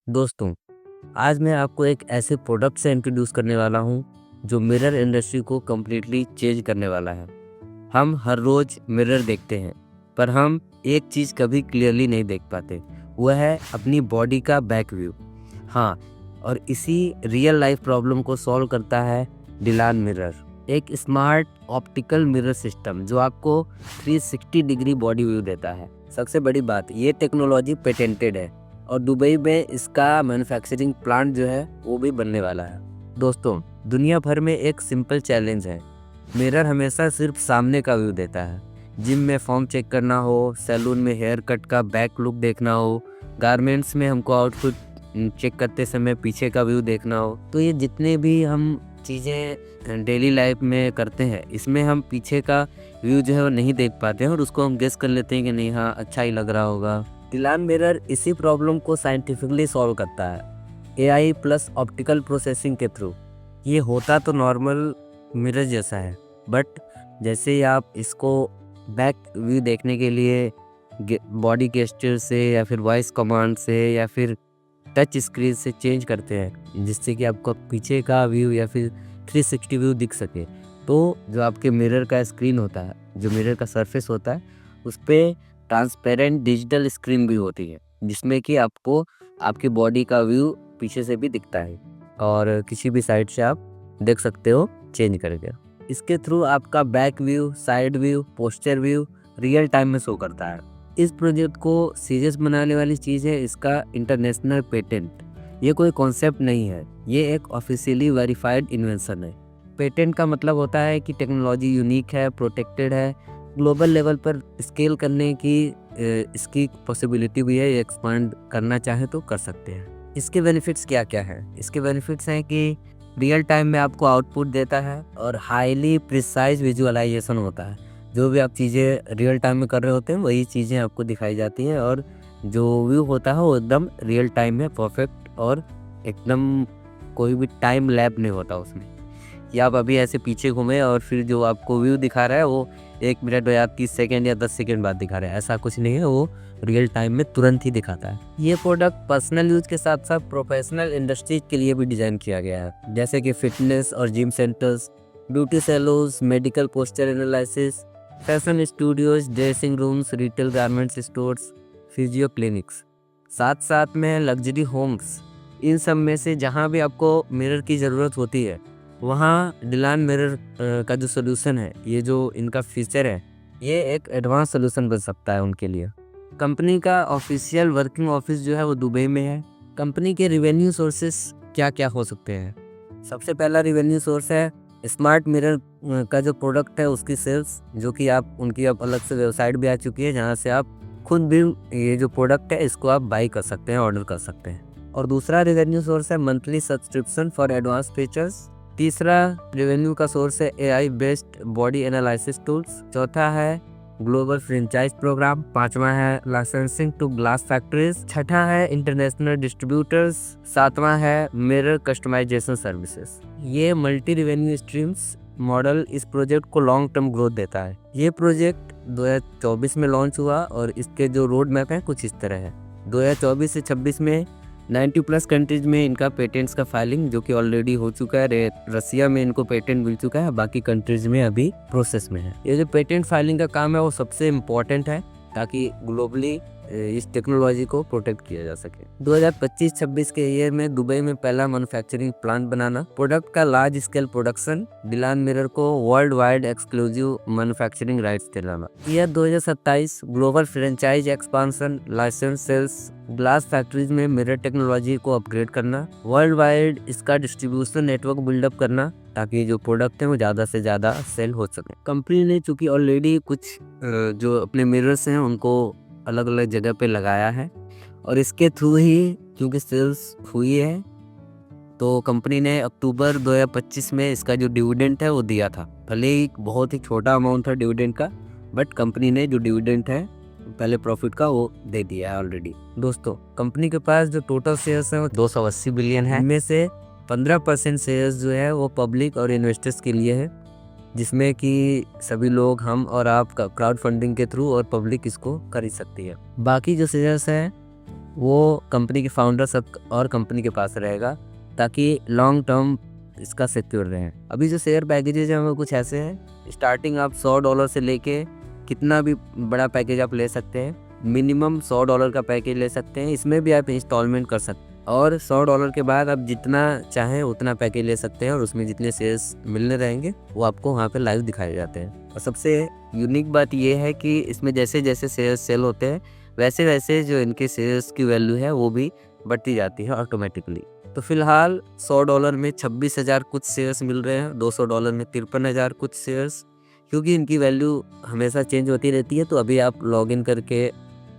दोस्तों, आज मैं आपको एक ऐसे प्रोडक्ट से इंट्रोड्यूस करने वाला हूँ जो मिरर इंडस्ट्री को कम्प्लीटली चेंज करने वाला है। हम हर रोज़ मिरर देखते हैं, पर हम एक चीज़ कभी क्लियरली नहीं देख पाते, वह है अपनी बॉडी का बैक व्यू। हाँ, और इसी रियल लाइफ प्रॉब्लम को सॉल्व करता है डिलान मिरर, एक स्मार्ट ऑप्टिकल मिरर सिस्टम जो आपको 360 डिग्री बॉडी व्यू देता है। सबसे बड़ी बात, ये टेक्नोलॉजी पेटेंटेड है और दुबई में इसका मैन्युफैक्चरिंग प्लांट जो है वो भी बनने वाला है। दोस्तों, दुनिया भर में एक सिंपल चैलेंज है, मिरर हमेशा सिर्फ सामने का व्यू देता है। जिम में फॉर्म चेक करना हो, सैलून में हेयर कट का बैक लुक देखना हो, गारमेंट्स में हमको आउटफिट चेक करते समय पीछे का व्यू देखना हो, तो ये जितने भी हम चीज़ें डेली लाइफ में करते हैं, इसमें हम पीछे का व्यू जो है वो नहीं देख पाते हैं और उसको हम गेस कर लेते हैं कि नहीं, हाँ अच्छा ही लग रहा होगा। डिलान मिरर इसी प्रॉब्लम को साइंटिफिकली सॉल्व करता है एआई प्लस ऑप्टिकल प्रोसेसिंग के थ्रू। ये होता तो नॉर्मल मिरर जैसा है, बट जैसे ही आप इसको बैक व्यू देखने के लिए बॉडी गेस्चर से या फिर वॉइस कमांड से या फिर टच स्क्रीन से चेंज करते हैं, जिससे कि आपको पीछे का व्यू या फिर 360 व्यू दिख सके, तो जो आपके मिरर का स्क्रीन होता है, जो मिरर का सरफेस होता है, उस पर ट्रांसपेरेंट डिजिटल स्क्रीन भी होती है, जिसमें कि आपको आपकी बॉडी का व्यू पीछे से भी दिखता है और किसी भी साइड से आप देख सकते हो चेंज करके। इसके थ्रू आपका back view, side view, posture view real time में शो करता है। इस प्रोजेक्ट को सीरियस बनाने वाली चीज़ है इसका इंटरनेशनल पेटेंट। ये कोई कॉन्सेप्ट नहीं है, ये एक ऑफिशियली वेरीफाइड इन्वेंशन है। पेटेंट का मतलब होता है कि टेक्नोलॉजी यूनिक है, प्रोटेक्टेड है, ग्लोबल लेवल पर स्केल करने की इसकी पॉसिबिलिटी भी है, एक्सपांड करना चाहे तो कर सकते हैं। इसके बेनिफिट्स क्या क्या हैं? इसके बेनिफिट्स हैं कि रियल टाइम में आपको आउटपुट देता है और हाईली प्रिसाइज विजुअलाइजेशन होता है। जो भी आप चीज़ें रियल टाइम में कर रहे होते हैं वही चीज़ें आपको दिखाई जाती हैं और जो व्यू होता है वो एकदम रियल टाइम में परफेक्ट और एकदम कोई भी टाइम लैप नहीं होता उसमें। या आप अभी ऐसे पीछे घूमें और फिर जो आपको व्यू दिखा रहा है वो 1 मिनट या 30 सेकेंड या 10 सेकेंड बाद दिखा रहा है, ऐसा कुछ नहीं है, वो रियल टाइम में तुरंत ही दिखाता है। ये प्रोडक्ट पर्सनल यूज के साथ साथ प्रोफेशनल इंडस्ट्रीज के लिए भी डिज़ाइन किया गया है, जैसे कि फिटनेस और gym centres, beauty saloons, medical posture analysis, fashion studios, dressing rooms, retail garments stores, physio clinics, साथ साथ में लग्जरी होम्स। इन सब में से जहाँ भी आपको मिरर की ज़रूरत होती है, वहाँ डिलान मिरर का जो सोल्यूशन है, ये जो इनका फीचर है, ये एक एडवांस सोल्यूशन बन सकता है उनके लिए। कंपनी का ऑफिशियल वर्किंग ऑफिस जो है वो दुबई में है। कंपनी के रिवेन्यू सोर्सेस क्या क्या हो सकते हैं? सबसे पहला रिवेन्यू सोर्स है स्मार्ट मिरर का जो प्रोडक्ट है उसकी सेल्स, जो कि आप उनकी अब अलग से वेबसाइट भी आ चुकी है, जहाँ से आप खुद भी ये जो प्रोडक्ट है इसको आप बाई कर सकते हैं, ऑर्डर कर सकते हैं। और दूसरा रेवेन्यू सोर्स है monthly subscription for advance features. तीसरा रेवेन्यू का सोर्स है AI based body analysis tools. चौथा है ग्लोबल फ्रेंचाइज प्रोग्राम। पांचवा है लाइसेंसिंग टू ग्लास फैक्ट्रीज। छठा है इंटरनेशनल डिस्ट्रीब्यूटर्स। सातवां है मिरर कस्टमाइजेशन सर्विसेज। ये मल्टी रेवेन्यू स्ट्रीम्स मॉडल इस प्रोजेक्ट को लॉन्ग टर्म ग्रोथ देता है। ये प्रोजेक्ट 2024 में लॉन्च हुआ और इसके जो रोड मैप है कुछ इस तरह है। 2024 से 26 में 90+ कंट्रीज में इनका पेटेंट्स का फाइलिंग जो कि ऑलरेडी हो चुका है। रसिया में इनको पेटेंट मिल चुका है, बाकी कंट्रीज में अभी प्रोसेस में है। ये जो पेटेंट फाइलिंग का काम है वो सबसे इम्पोर्टेंट है ताकि ग्लोबली इस टेक्नोलॉजी को प्रोटेक्ट किया जा सके। 2025-26 के ईयर में दुबई में पहला मैन्युफैक्चरिंग प्लांट बनाना, प्रोडक्ट का large scale production, Dylan mirror को world wide exclusive manufacturing rights दिलाना। Year 2027 global franchise expansion, license sales, glass factories में मिरर टेक्नोलॉजी को अपग्रेड करना, वर्ल्ड वाइड इसका डिस्ट्रीब्यूशन नेटवर्क बिल्डअप करना ताकि जो प्रोडक्ट है वो ज़्यादा से ज़्यादा सेल हो सके। कंपनी ने चूँकि ऑलरेडी कुछ जो अपने मिरर्स हैं उनको अलग अलग जगह पे लगाया है और इसके थ्रू ही क्योंकि सेल्स हुई है, तो कंपनी ने अक्टूबर 2025 में इसका जो डिविडेंड है वो दिया था। भले ही बहुत ही छोटा अमाउंट था डिविडेंड का, बट कंपनी ने जो डिविडेंड है पहले प्रॉफिट का वो दे दिया है ऑलरेडी। दोस्तों, कंपनी के पास जो टोटल शेयर्स हैं वो 280 बिलियन है। इनमें से 15% शेयर्स जो है वो पब्लिक और इन्वेस्टर्स के लिए है, जिसमें कि सभी लोग, हम और आप क्राउड फंडिंग के थ्रू और पब्लिक इसको खरीद सकती है। बाकी जो शेयर्स हैं वो कंपनी के फाउंडर सब और कंपनी के पास रहेगा, ताकि लॉन्ग टर्म इसका सिक्योर रहे। अभी जो शेयर पैकेजेज हैं वो कुछ ऐसे हैं, स्टार्टिंग आप $100 से लेके कितना भी बड़ा पैकेज आप ले सकते हैं। मिनिमम $100 का पैकेज ले सकते हैं, इसमें भी आप इंस्टॉलमेंट कर सकते हैं, और $100 के बाद आप जितना चाहें उतना पैकेज ले सकते हैं, और उसमें जितने शेयर्स मिलने रहेंगे वो आपको वहाँ पे लाइव दिखाए जाते हैं। और सबसे यूनिक बात ये है कि इसमें जैसे जैसे शेयर्स सेल होते हैं वैसे वैसे जो इनके शेयर्स की वैल्यू है वो भी बढ़ती जाती है ऑटोमेटिकली। तो फिलहाल $100 में 26,000 कुछ शेयर्स मिल रहे हैं, $200 में 53,000 कुछ शेयर्स, क्योंकि इनकी वैल्यू हमेशा चेंज होती रहती है। तो अभी आप लॉगिन करके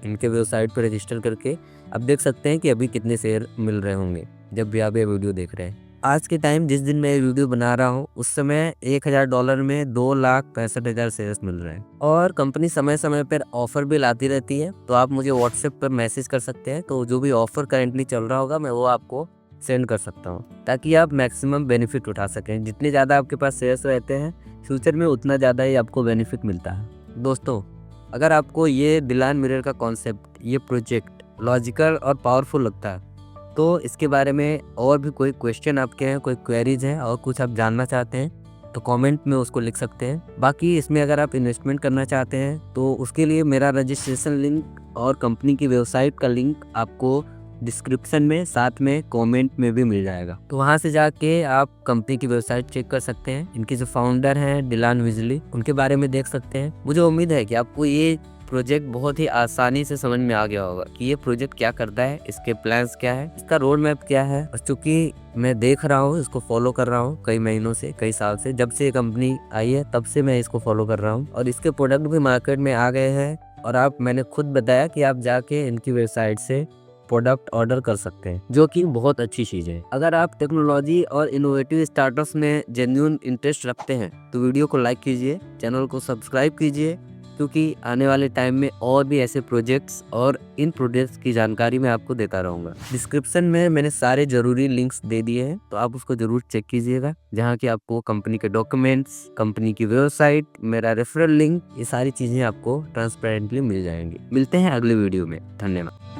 इनके वेबसाइट पर रजिस्टर करके आप देख सकते हैं कि अभी कितने शेयर मिल रहे होंगे जब भी आप ये वीडियो देख रहे हैं। आज के टाइम जिस दिन मैं ये वीडियो बना रहा हूँ उस समय $1,000 में 2,65,000 शेयर्स मिल रहे हैं। और कंपनी समय समय पर ऑफर भी लाती रहती है, तो आप मुझे व्हाट्सएप पर मैसेज कर सकते हैं, तो जो भी ऑफर करेंटली चल रहा होगा मैं वो आपको सेंड कर सकता हूँ, ताकि आप मैक्सिमम बेनिफिट उठा सकें। जितने ज़्यादा आपके पास शेयर्स रहते हैं फ्यूचर में उतना ज़्यादा ही आपको बेनिफिट मिलता है। दोस्तों, अगर आपको ये दिलान मिरर का कॉन्सेप्ट, ये प्रोजेक्ट लॉजिकल और पावरफुल लगता है, तो इसके बारे में और भी कोई क्वेश्चन आपके हैं, कोई क्वेरीज हैं और कुछ आप जानना चाहते हैं तो कमेंट में उसको लिख सकते हैं। बाकी इसमें अगर आप इन्वेस्टमेंट करना चाहते हैं तो उसके लिए मेरा रजिस्ट्रेशन लिंक और कंपनी की वेबसाइट का लिंक आपको डिस्क्रिप्शन में साथ में कमेंट में भी मिल जाएगा। तो वहाँ से जाके आप कंपनी की वेबसाइट चेक कर सकते हैं। इनके जो फाउंडर हैं डिलान विजली, उनके बारे में देख सकते हैं। मुझे उम्मीद है कि आपको ये प्रोजेक्ट बहुत ही आसानी से समझ में आ गया होगा कि ये प्रोजेक्ट क्या करता है, इसके प्लान्स क्या है, इसका रोड मैप क्या है। और चूँकि मैं देख रहा हूँ, इसको फॉलो कर रहा हूँ कई महीनों से, कई साल से, जब से ये कंपनी आई है तब से मैं इसको फॉलो कर रहा हूँ, और इसके प्रोडक्ट भी मार्केट में आ गए हैं। और मैंने खुद बताया कि आप जाके इनकी वेबसाइट से प्रोडक्ट ऑर्डर कर सकते हैं, जो कि बहुत अच्छी चीज़ है। अगर आप टेक्नोलॉजी और इनोवेटिव स्टार्टअप्स में जेन्युइन इंटरेस्ट रखते हैं तो वीडियो को लाइक कीजिए, चैनल को सब्सक्राइब कीजिए, क्योंकि आने वाले टाइम में और भी ऐसे प्रोजेक्ट्स और इन प्रोजेक्ट्स की जानकारी मैं आपको देता रहूँगा। डिस्क्रिप्शन में मैंने सारे ज़रूरी लिंक्स दे दिए हैं, तो आप उसको ज़रूर चेक कीजिएगा, जहाँ की आपको कंपनी के डॉक्यूमेंट्स, कंपनी की वेबसाइट, मेरा रेफरल लिंक, ये सारी चीज़ें आपको ट्रांसपेरेंटली मिल जाएंगी। मिलते हैं अगले वीडियो में। धन्यवाद।